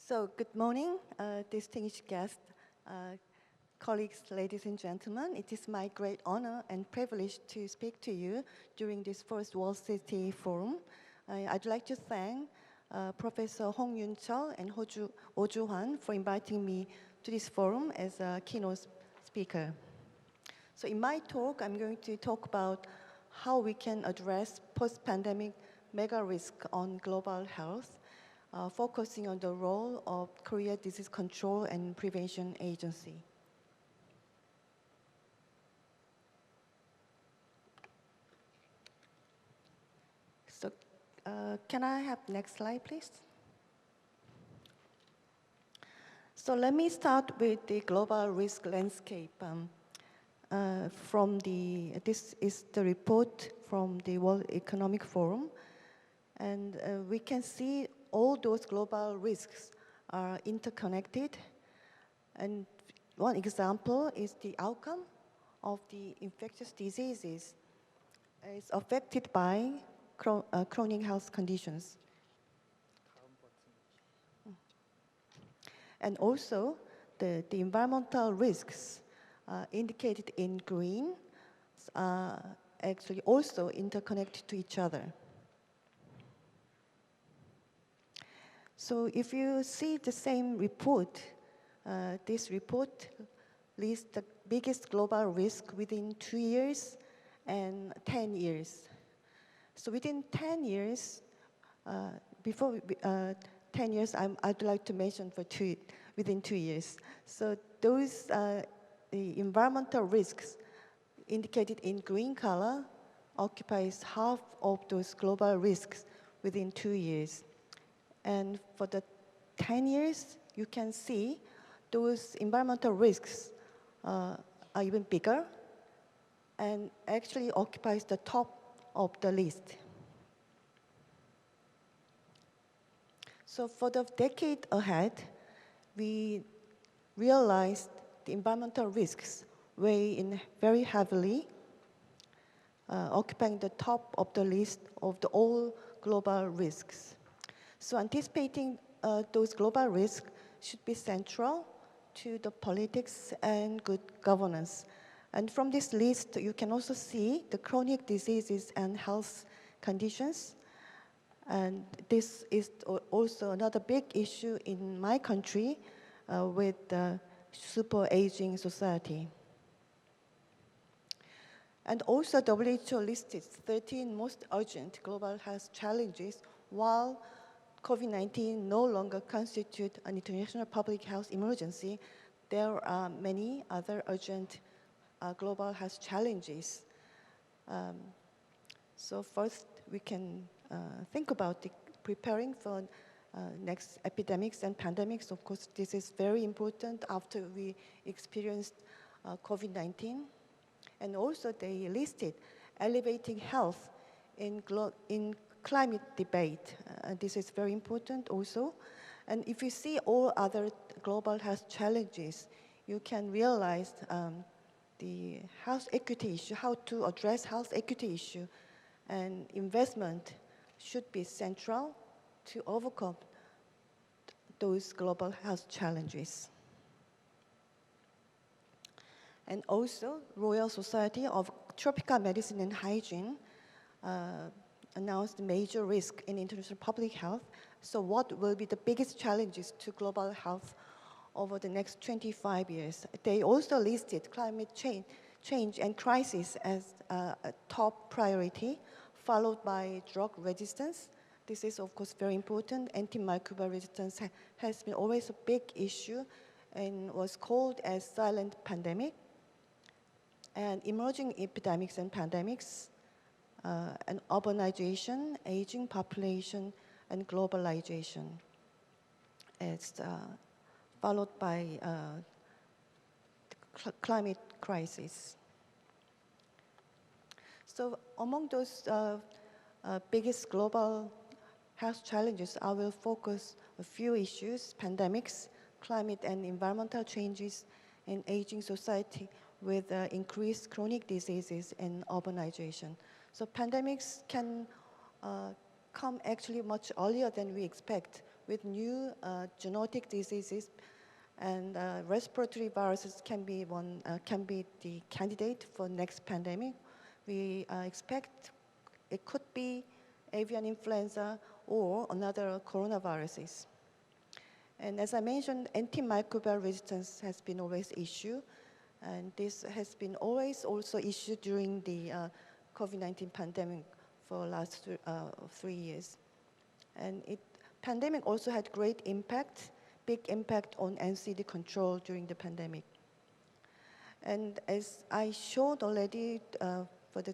So, good morning, distinguished guests, colleagues, ladies and gentlemen. It is my great honor and privilege to speak to you during this first World City Forum. I'd like to thank Professor Hong Yun-chul and Oh Ju-hwan for inviting me to this forum as a keynote speaker. So in my talk, I'm going to talk about how we can address post-pandemic mega risk on global health, focusing on the role of Korea Disease Control and Prevention Agency. So can I have next slide, please? So let me start with the global risk landscape. This is the report from the World Economic Forum, and we can see all those global risks are interconnected. And one example is the outcome of the infectious diseases is affected by chronic health conditions. And also, the environmental risks indicated in green are actually also interconnected to each other. So if you see the same report, this report lists the biggest global risk within 2 years and 10 years. So within 10 years, before 10 years, I'd like to mention within 2 years. So those the environmental risks indicated in green color occupies half of those global risks within 2 years. And for the 10 years, you can see those environmental risks are even bigger and actually occupies the top of the list. So for the decade ahead, we realized the environmental risks weigh in very heavily, occupying the top of the list of all global risks. So anticipating those global risks should be central to the politics and good governance. And from this list, you can also see the chronic diseases and health conditions. And this is also another big issue in my country with the super aging society. And also WHO listed 13 most urgent global health challenges, while COVID-19 no longer constitutes an international public health emergency. There are many other urgent global health challenges. So first, we can think about preparing for next epidemics and pandemics. Of course, this is very important after we experienced COVID-19. And also, they listed elevating health in climate debate. This is very important also. And if you see all other global health challenges, you can realize the health equity issue, how to address health equity issue, and investment should be central to overcome those global health challenges. And also, Royal Society of Tropical Medicine and Hygiene announced major risk in international public health. So what will be the biggest challenges to global health over the next 25 years? They also listed climate change and crisis as a top priority, followed by drug resistance. This is, of course, very important. Antimicrobial resistance has been always a big issue and was called as silent pandemic. And emerging epidemics and pandemics, and urbanization, aging population, and globalization. It's followed by climate crisis. So among those biggest global health challenges, I will focus a few issues: pandemics, climate and environmental changes, and aging society with increased chronic diseases and urbanization. So pandemics can come actually much earlier than we expect with new zoonotic diseases, and respiratory viruses can be the candidate for next pandemic. We expect it could be avian influenza or another coronaviruses. And as I mentioned, antimicrobial resistance has been always issue, and this has been always also issue during the COVID-19 pandemic for last 3 years. And pandemic also had great impact, big impact on NCD control during the pandemic. And as I showed already for the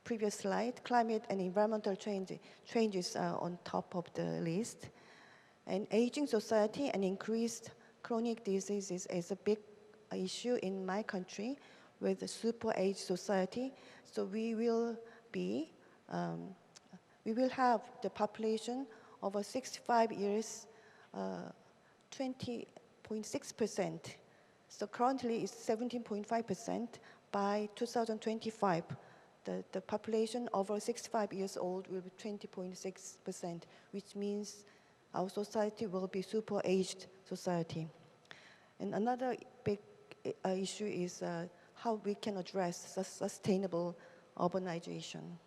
previous slide, climate and environmental changes are on top of the list. And aging society and increased chronic diseases is a big issue in my country with a super age society. So we will have the population over 65 years 20.6%. So currently it's 17.5%. By 2025, the population over 65 years old will be 20.6%, which means our society will be super aged society. And another big issue is how we can address sustainable urbanization.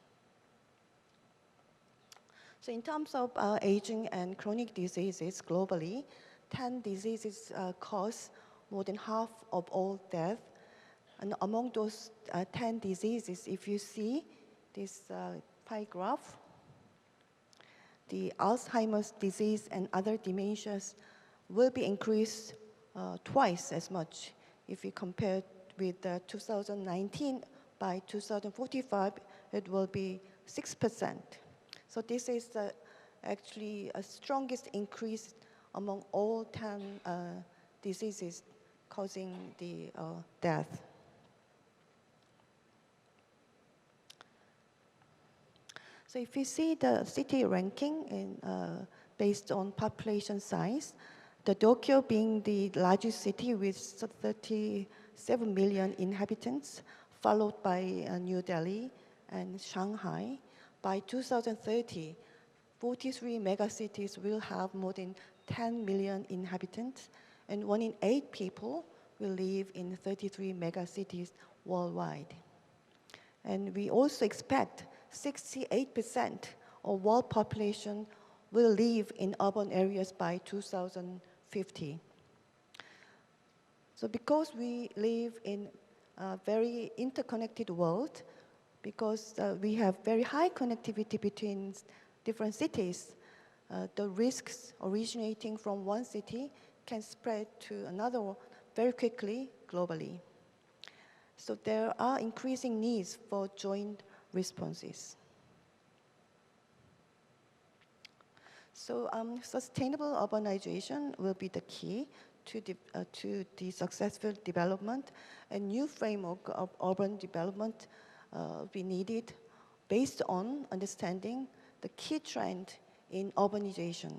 So in terms of aging and chronic diseases globally, 10 diseases cause more than half of all deaths. And among those 10 diseases, if you see this pie graph, the Alzheimer's disease and other dementias will be increased twice as much if we compare with 2019. By 2045, it will be 6%. So this is actually a strongest increase among all 10 diseases causing the death. So if you see the city ranking based on population size, the Tokyo being the largest city with 37 million inhabitants, followed by New Delhi and Shanghai. By 2030, 43 megacities will have more than 10 million inhabitants, and 1 in 8 people will live in 33 megacities worldwide. And we also expect 68% of world population will live in urban areas by 2050. So because we live in a very interconnected world, because we have very high connectivity between different cities, the risks originating from one city can spread to another very quickly globally. So there are increasing needs for joint responses. So sustainable urbanization will be the key to the successful development. A new framework of urban development will be needed based on understanding the key trend in urbanization.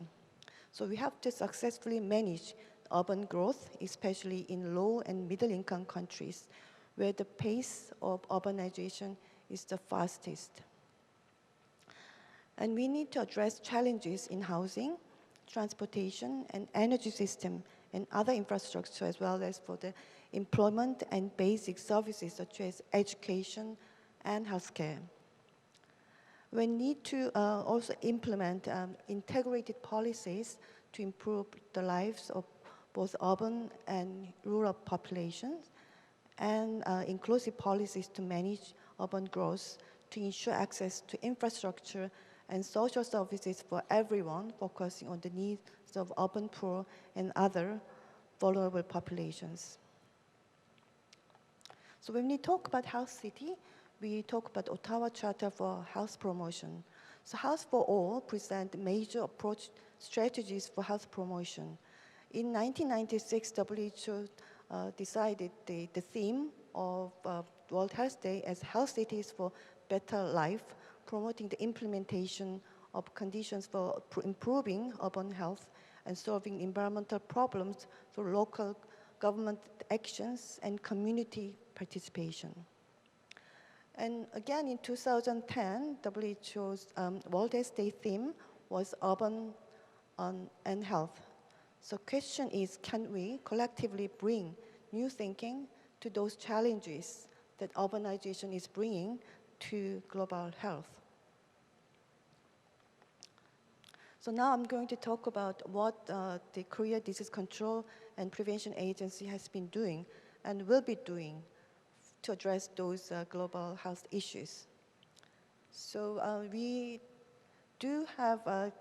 So we have to successfully manage urban growth, especially in low and middle income countries, where the pace of urbanization is the fastest. And we need to address challenges in housing, transportation, and energy system, and other infrastructure, as well as for the employment and basic services such as education and healthcare. We need to also implement integrated policies to improve the lives of both urban and rural populations, and inclusive policies to manage urban growth to ensure access to infrastructure and social services for everyone, focusing on the needs of urban poor and other vulnerable populations. So when we talk about health city, we talk about Ottawa Charter for Health Promotion. So Health for All present major approach strategies for health promotion. In 1996, WHO decided the theme of World Health Day as Health Cities for Better Life, promoting the implementation of conditions for improving urban health and solving environmental problems through local government actions and community participation. And again, in 2010, WHO's World Health Day theme was urban and health. So question is, can we collectively bring new thinking to those challenges that urbanization is bringing to global health? So now I'm going to talk about what the Korea Disease Control and Prevention Agency has been doing and will be doing to address those global health issues. So we do have a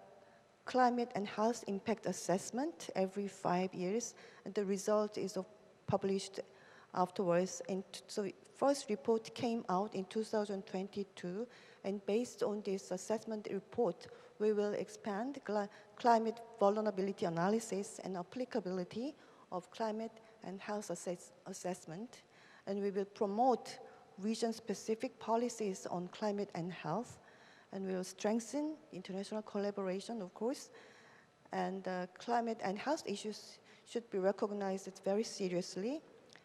climate and health impact assessment every 5 years, and the result is published afterwards. And so first report came out in 2022, and based on this assessment report, we will expand climate vulnerability analysis and applicability of climate and health assessment, and we will promote region-specific policies on climate and health, and we will strengthen international collaboration, of course, and climate and health issues should be recognized very seriously,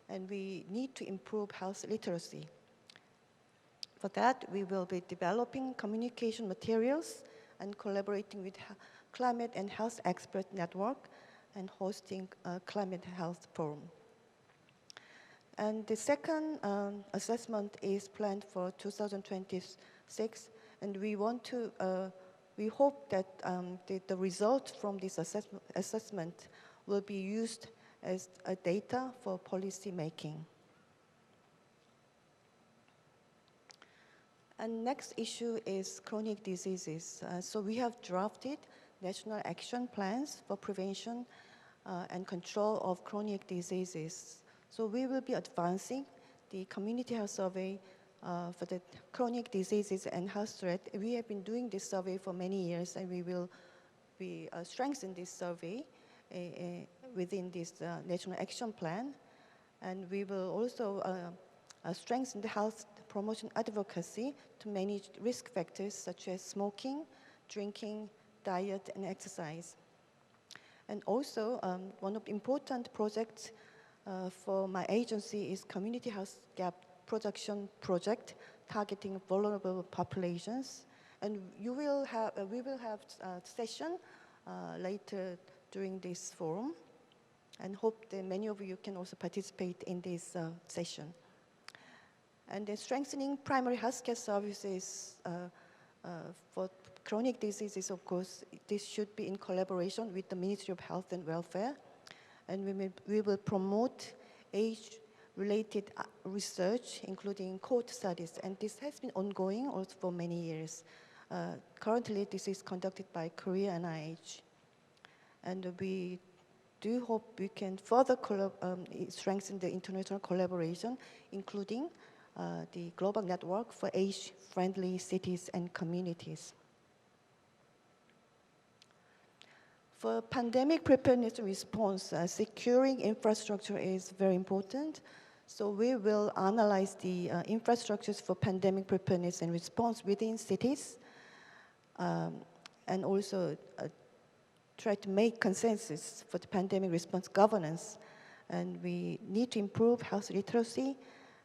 and we need to improve health literacy. For that, we will be developing communication materials and collaborating with climate and health expert network and hosting a climate health forum. And the second assessment is planned for 2026, and we want to, we hope that the results from this assessment will be used as a data for policy making. And next issue is chronic diseases. So we have drafted national action plans for prevention and control of chronic diseases. So we will be advancing the community health survey for the chronic diseases and health threat. We have been doing this survey for many years, and we will be strengthen this survey within this national action plan. And we will also strengthen the health promotion advocacy to manage risk factors such as smoking, drinking, diet, and exercise. And also, one of the important projects for my agency is Community Health Gap Production Project, targeting vulnerable populations. And we will have a session later during this forum, and hope that many of you can also participate in this session. And then strengthening primary healthcare services for chronic diseases, of course, this should be in collaboration with the Ministry of Health and Welfare. And we will promote age-related research, including cohort studies. And this has been ongoing also for many years. Currently, this is conducted by Korea NIH. And we do hope we can further strengthen the international collaboration, including the global network for age-friendly cities and communities. For pandemic preparedness and response, securing infrastructure is very important. So we will analyze the infrastructures for pandemic preparedness and response within cities, and also try to make consensus for the pandemic response governance. And we need to improve health literacy,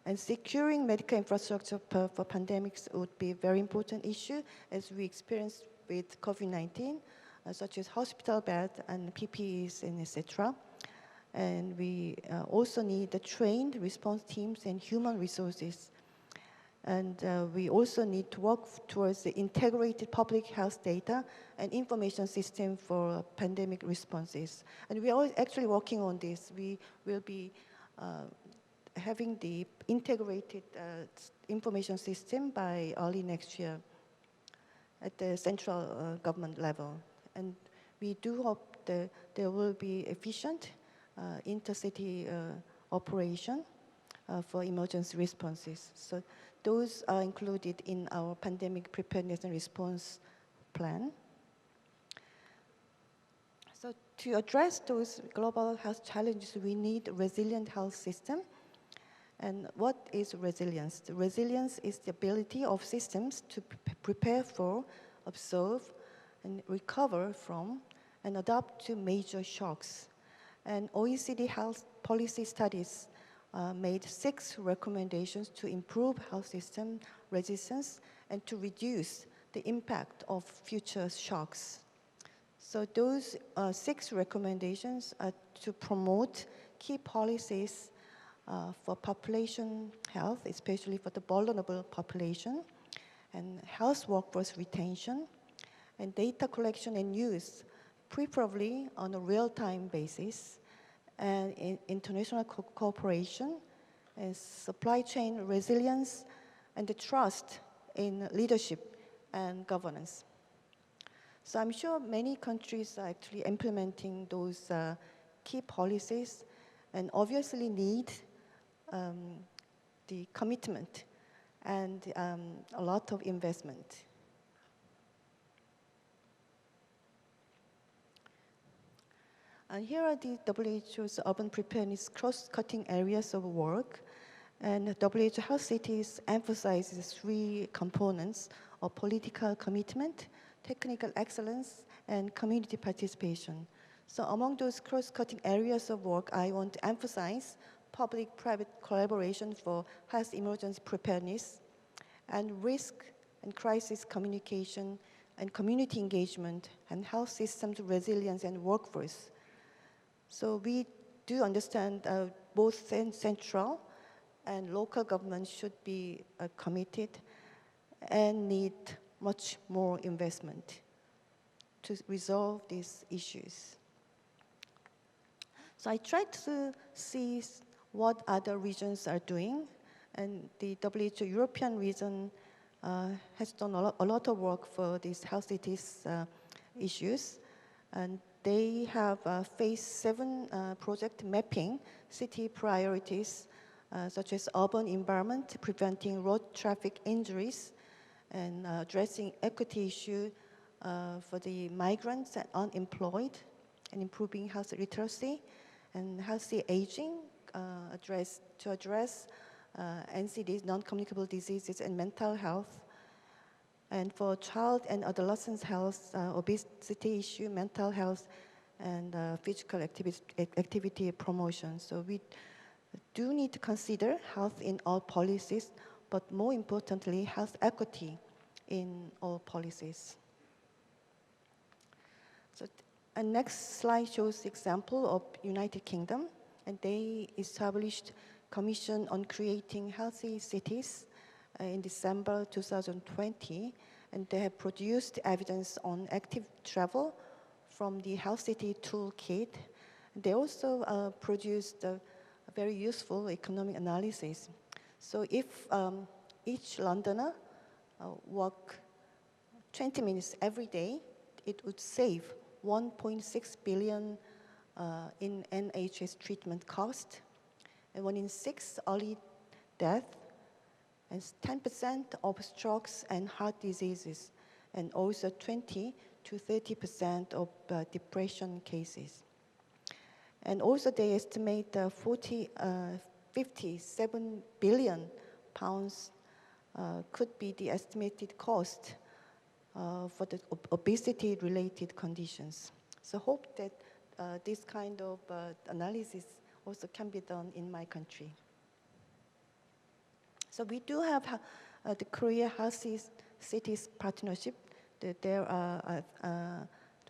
and securing medical infrastructure for pandemics would be a very important issue, as we experienced with COVID-19, such as hospital beds and PPEs and etc. And we also need the trained response teams and human resources. And we also need to work towards the integrated public health data and information system for pandemic responses. And we are actually working on this. We will be having the integrated information system by early next year at the central government level. And we do hope that there will be efficient intercity operation for emergency responses. So those are included in our pandemic preparedness and response plan. So to address those global health challenges, we need a resilient health system. And what is resilience? The resilience is the ability of systems to prepare for, observe, and recover from, and adapt to major shocks. And OECD health policy studies made 6 recommendations to improve health system resistance and to reduce the impact of future shocks. So those 6 recommendations are to promote key policies for population health, especially for the vulnerable population, and health workforce retention, and data collection and use, preferably on a real-time basis, and international cooperation, and supply chain resilience, and the trust in leadership and governance. So I'm sure many countries are actually implementing those key policies and obviously need the commitment and a lot of investment. And here are the WHO's urban preparedness cross-cutting areas of work. And WHO Health Cities emphasizes 3 components of political commitment, technical excellence, and community participation. So among those cross-cutting areas of work, I want to emphasize public-private collaboration for health emergency preparedness, and risk and crisis communication, and community engagement, and health systems resilience and workforce. So we do understand both central and local governments should be committed and need much more investment to resolve these issues. So I tried to see what other regions are doing, and the WHO European region has done a lot of work for these health cities issues, and they have phase 7 project mapping city priorities such as urban environment, preventing road traffic injuries, and addressing equity issue for the migrants and unemployed, and improving health literacy and healthy aging, to address NCDs, non-communicable diseases, and mental health. And for child and adolescent health, obesity issue, mental health, and physical activity promotion. So we do need to consider health in all policies, but more importantly, health equity in all policies. So the next slide shows the example of United Kingdom, and they established Commission on Creating Healthy Cities in December 2020, and they have produced evidence on active travel from the Health City Toolkit. They also produced a very useful economic analysis. So if each Londoner walk 20 minutes every day, it would save 1.6 billion in NHS treatment cost, and 1 in 6 early death, and 10% of strokes and heart diseases, and also 20 to 30% of depression cases. And also they estimate 57 billion pounds could be the estimated cost for the obesity-related conditions. So hope that this kind of analysis also can be done in my country. So we do have the Korea Healthy Cities Partnership. There are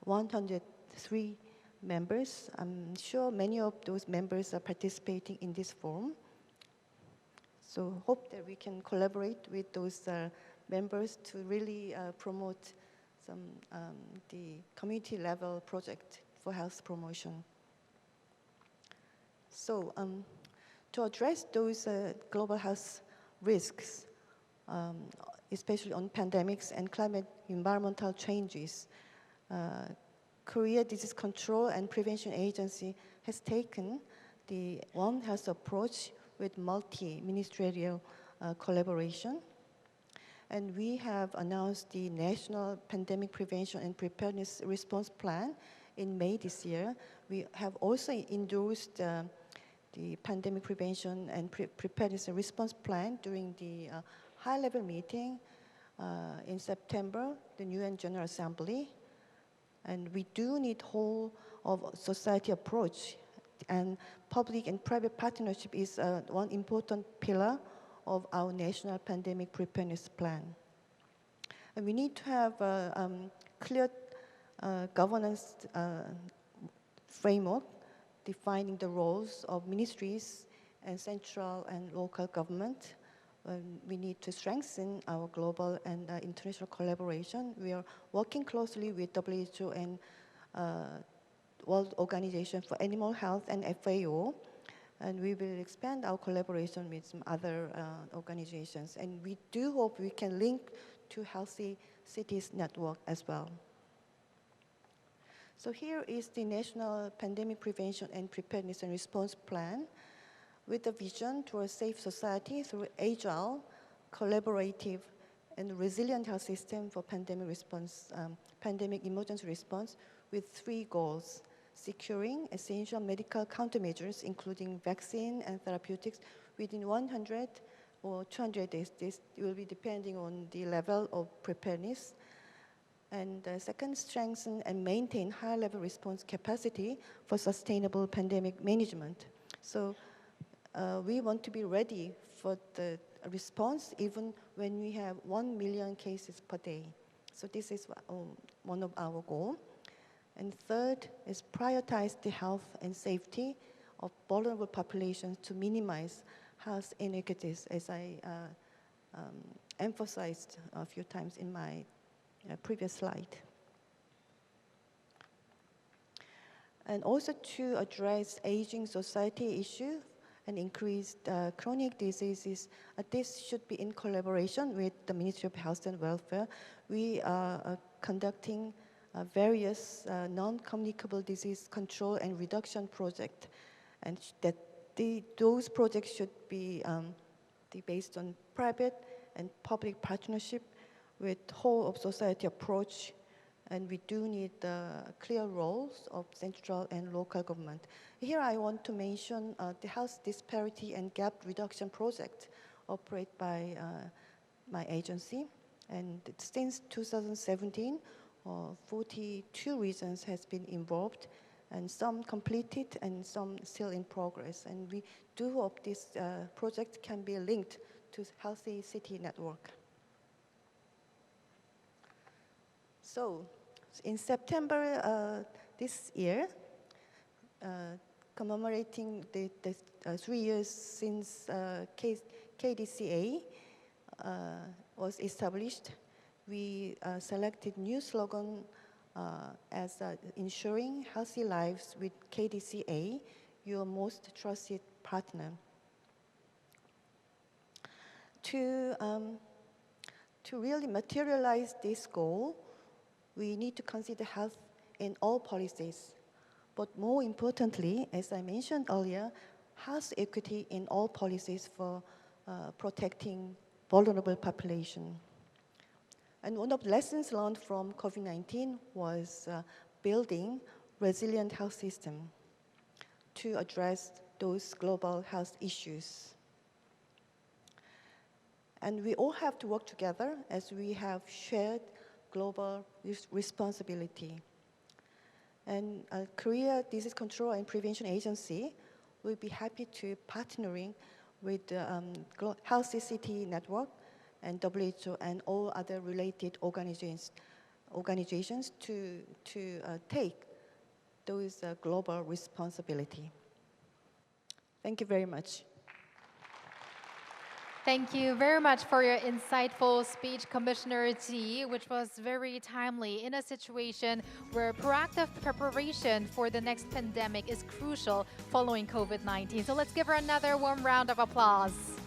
103 members. I'm sure many of those members are participating in this forum. So hope that we can collaborate with those members to really promote some the community level project for health promotion. So to address those global health risks, especially on pandemics and climate environmental changes, Korea Disease Control and Prevention Agency has taken the One Health approach with multi-ministerial collaboration. And we have announced the National Pandemic Prevention and Preparedness Response Plan in May this year. We have also endorsed the Pandemic Prevention and Preparedness Response Plan during the high-level meeting in September, the UN General Assembly. And we do need whole of society approach, and public and private partnership is one important pillar of our national pandemic preparedness plan. And we need to have clear governance framework defining the roles of ministries and central and local government. We need to strengthen our global and international collaboration. We are working closely with WHO and World Organization for Animal Health and FAO, and we will expand our collaboration with some other organizations. And we do hope we can link to Healthy Cities Network as well. So here is the National Pandemic Prevention and Preparedness and Response Plan with a vision to a safe society through agile, collaborative, and resilient health system for pandemic response, pandemic emergency response with 3 goals: securing essential medical countermeasures, including vaccine and therapeutics, within 100 or 200 days. This will be depending on the level of preparedness. And second, strengthen and maintain high-level response capacity for sustainable pandemic management. So we want to be ready for the response even when we have 1 million cases per day. So this is one of our goals. And third is prioritize the health and safety of vulnerable populations to minimize health inequities, as I emphasized a few times in my previous slide. And also to address aging society issue and increased chronic diseases, this should be in collaboration with the Ministry of Health and Welfare. We are conducting various non-communicable disease control and reduction projects, and that those projects should be based on private and public partnership with whole of society approach, and we do need clear roles of central and local government. Here I want to mention the health disparity and gap reduction project operated by my agency, and since 2017, 42 regions has been involved, and some completed and some still in progress. And we do hope this project can be linked to Healthy City Network. So in September this year, commemorating the 3 years since KDCA was established, we selected new slogan as ensuring healthy lives with KDCA, your most trusted partner. To really materialize this goal, we need to consider health in all policies, but more importantly, as I mentioned earlier, health equity in all policies for protecting vulnerable population. And one of the lessons learned from COVID-19 was building resilient health system to address those global health issues. And we all have to work together as we have shared global responsibility. And Korea Disease Control and Prevention Agency will be happy to partnering with the Healthy City Network and WHO and all other related organizations to take those global responsibility. Thank you very much. Thank you very much for your insightful speech, Commissioner JEE, which was very timely in a situation where proactive preparation for the next pandemic is crucial following COVID-19. So let's give her another warm round of applause.